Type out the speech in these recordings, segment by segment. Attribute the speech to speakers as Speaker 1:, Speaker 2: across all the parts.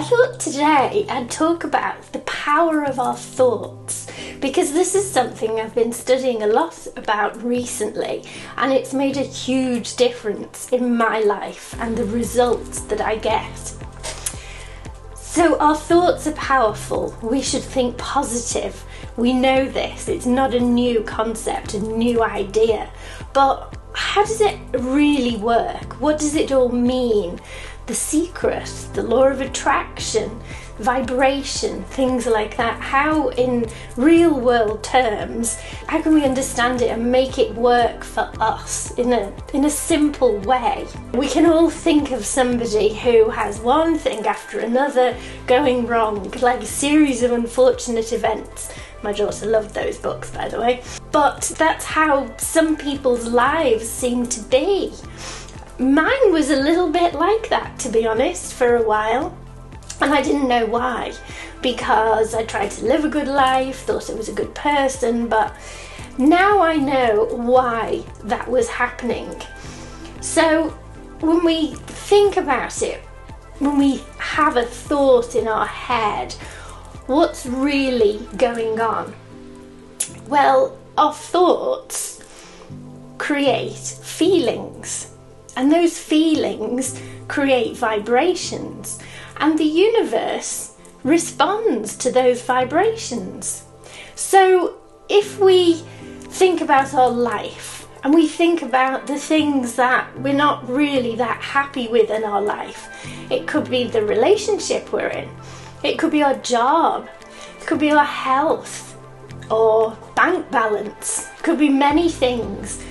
Speaker 1: thought today I'd talk about the power of our thoughts, because this is something I've been studying a lot about recently, and it's made a huge difference in my life and the results that I get. So our thoughts are powerful. We should think positive. We know this. It's not a new concept, a new idea. But how does it really work? What does it all mean? The secret, the law of attraction, vibration, things like that. How, in real world terms, how can we understand it and make it work for us in a simple way? We can all think of somebody who has one thing after another going wrong, like a series of unfortunate events. My daughter loved those books, by the way. But that's how some people's lives seem to be. Mine was a little bit like that, to be honest, for a while. And I didn't know why, because I tried to live a good life, thought I was a good person, but now I know why that was happening. So when we think about it, when we have a thought in our head, what's really going on? Well, our thoughts create feelings, and those feelings create vibrations, and the universe responds to those vibrations. So if we think about our life and we think about the things that we're not really that happy with in our life, it could be the relationship we're in, it could be our job, it could be our health or bank balance, it could be many things,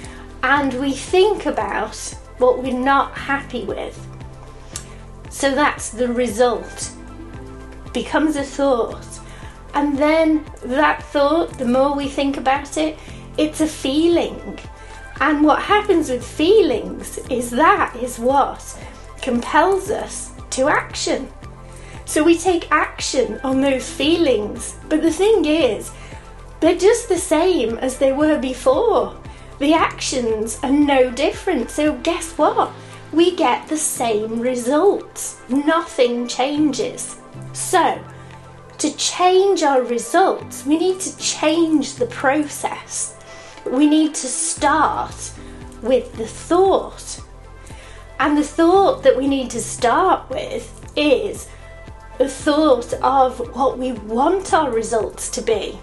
Speaker 1: and we think about what we're not happy with. So that's the result. Becomes a thought. And then that thought, the more we think about it, it's a feeling. And what happens with feelings is that is what compels us to action. So we take action on those feelings. But the thing is, they're just the same as they were before. The actions are no different. So guess what? We get the same results. Nothing changes. So, to change our results, we need to change the process. We need to start with the thought. And the thought that we need to start with is the thought of what we want our results to be.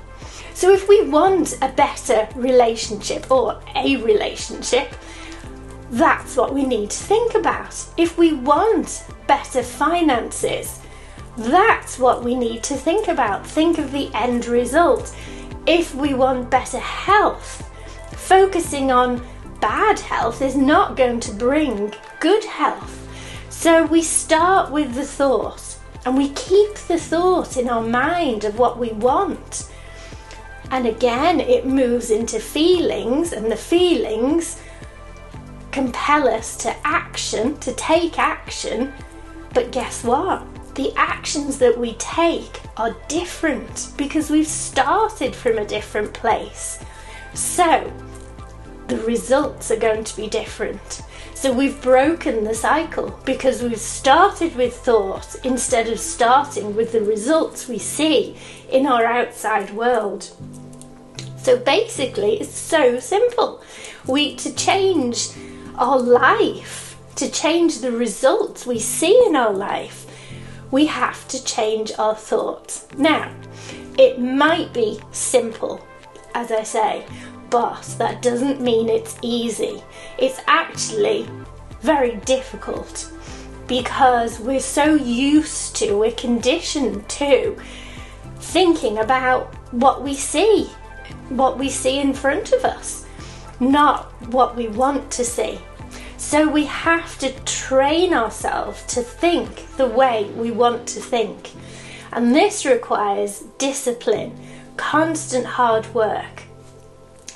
Speaker 1: So if we want a better relationship or a relationship, that's what we need to think about. If we want better finances, that's what we need to think about. Think of the end result. If we want better health, focusing on bad health is not going to bring good health. So we start with the thought and we keep the thought in our mind of what we want. And again, it moves into feelings, and the feelings compel us to action, to take action. But guess what? The actions that we take are different because we've started from a different place. So the results are going to be different. So we've broken the cycle because we've started with thought instead of starting with the results we see in our outside world. So basically, it's so simple. To change our life, to change the results we see in our life, we have to change our thoughts. Now, it might be simple, as I say, but that doesn't mean it's easy. It's actually very difficult because we're so used to, we're conditioned to thinking about what we see in front of us, not what we want to see. So we have to train ourselves to think the way we want to think. And this requires discipline, constant hard work.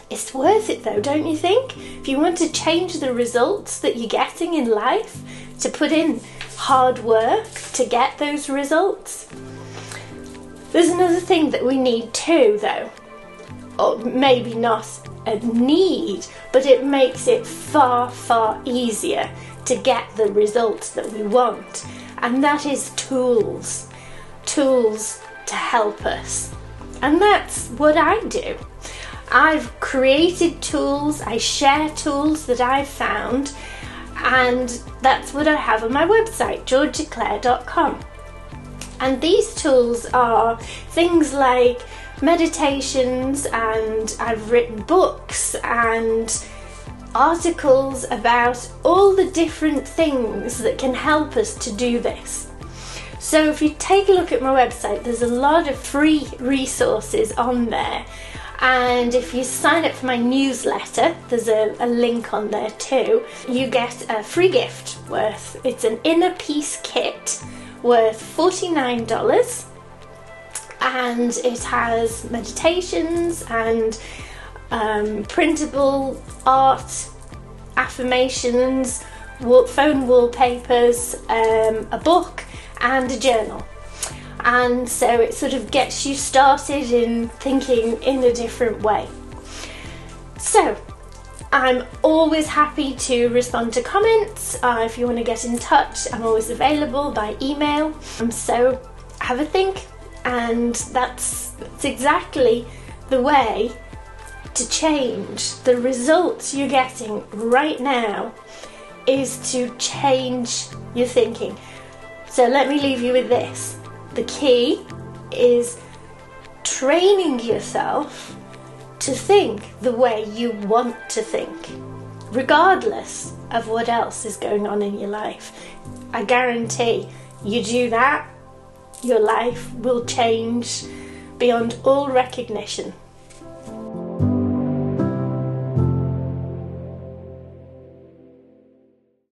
Speaker 1: It's worth it though, don't you think? If you want to change the results that you're getting in life, to put in hard work to get those results. There's another thing that we need too though, or maybe not a need, but it makes it far, far easier to get the results that we want. and that is tools. Tools to help us. And that's what I do. I've created tools, I share tools that I've found, and that's what I have on my website, georgiaclare.com. And these tools are things like meditations, and I've written books and articles about all the different things that can help us to do this. So if you take a look at my website, there's a lot of free resources on there. And if you sign up for my newsletter, there's a link on there too, you get a free gift it's an inner peace kit worth $49, and it has meditations and printable art, affirmations, phone wallpapers, a book and a journal. And so it sort of gets you started in thinking in a different way. So I'm always happy to respond to comments. If you want to get in touch, I'm always available by email. So have a think, and that's exactly the way to change. The results you're getting right now is to change your thinking. So let me leave you with this. The key is training yourself to think the way you want to think, regardless of what else is going on in your life. I guarantee you do that, your life will change beyond all recognition.